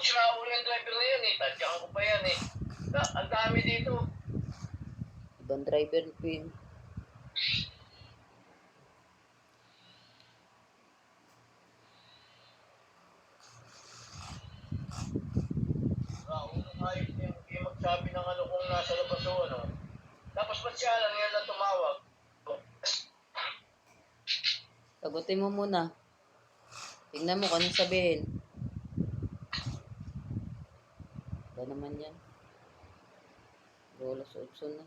sira ulo yung driver na yan eh. Tadyakan ko pa yan eh. Ang dami dito. Ibang driver po yun. Unang ayos niya. Hindi magsabi ng ano kung nasa labas o ano. Tapos ba't siya lang yan na tumawag? Sagutin mo muna. Tingnan mo kung anong sabihin. Ba naman yan? Rolos Olson na.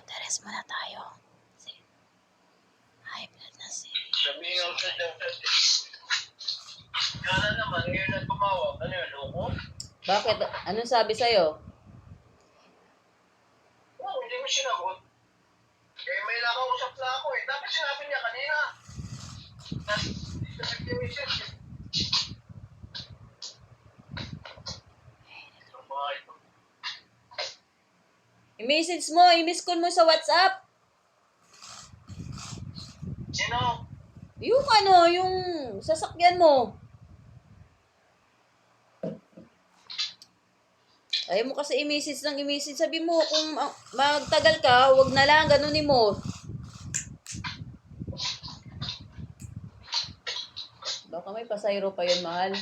Teres muna tayo. Kasi high blood na si. Sabihin ako sa dyan. Kaya naman, ngayon na tumawag. Ano yun, loko? Bakit? Anong sabi sa'yo? Oo, hindi mo sinagot. Eh, may nakausap na ako eh. Dapat sinabi niya kanina. Sa 50 minutes. I-message mo, i-miss call mo sa WhatsApp. Sino? Yung yung sasakyan mo. Ayaw mo kasi i-message ng i-message. Sabi mo, kung magtagal ka, wag na lang, ganunin mo. Baka may pasayro pa yun, mahal.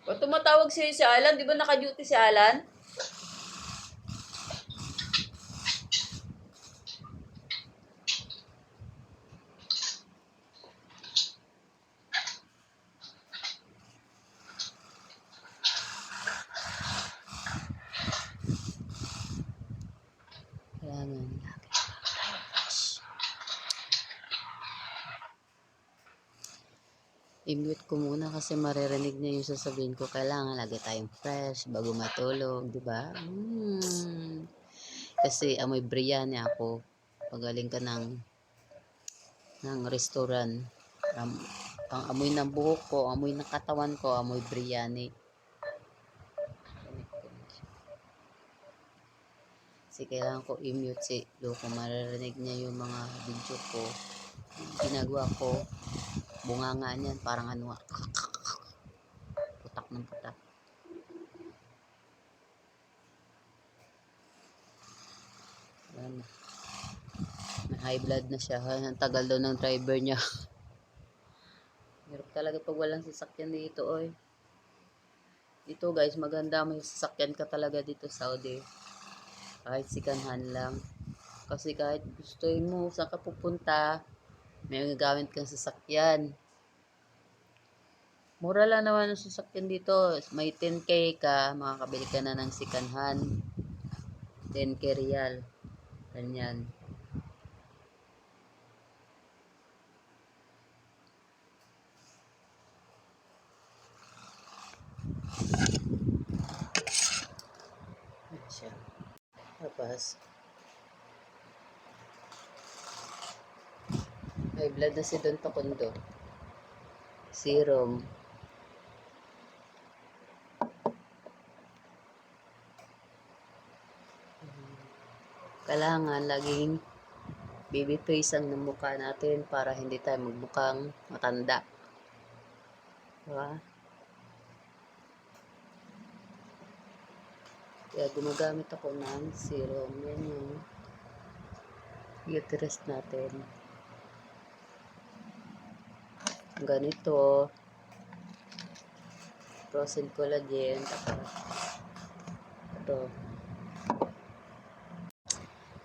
O tumatawag sa'yo si Alan, di ba naka-duty si Alan? Kailangan lagi tayo fresh. I-mute ko muna kasi maririnig niya yung sasabihin ko. Kailangan lagi tayong fresh bago matulog, di ba? Kasi amoy biryani ako. Pagaling ka ng restaurant. Ang amoy ng buhok ko, amoy ng katawan ko, amoy biryani. Kasi kailangan ko i-mute si Loco. Maririnig niya yung mga video ko. Ginagawa ko. Bunganga niyan. Parang ano nga. Putak ng putak. Yan. May high blood na siya. Ang tagal daw ng driver niya. Hirap talaga pag walang sasakyan dito, oy. Dito guys, maganda. May sasakyan ka talaga dito sa Saudi. Kahit sikanhan lang. Kasi kahit gusto mo saan ka pupunta, may gagamit kang sasakyan. Mura lang naman ang sasakyan dito. May 10k ka, makakabili ka na ng sikanhan. 10k real. Ganyan. Siya. Tapos, may blood na si Don Tokundo. Serum. Kailangan laging baby face ang mukha natin para hindi tayo magmukhang matanda. Diba? Kaya gumagamit ako ng serum. Yan yung uterus natin. Ganito. Frozen collagen. Tapos ito.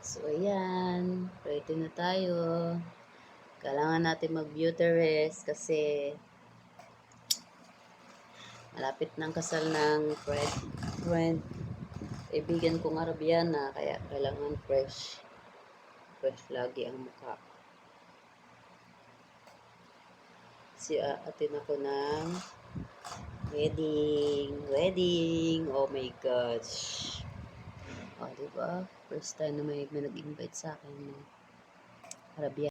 So, ayan. Ready na tayo. Kailangan natin mag-beauty rest kasi malapit ng kasal ng friend. Kaibigan kong Arabiana, kaya kailangan fresh. Fresh lagi ang mukha. Atin ako ng wedding. Oh my gosh. Oh, diba? First time na may nag-invite sa akin ng Arabiana.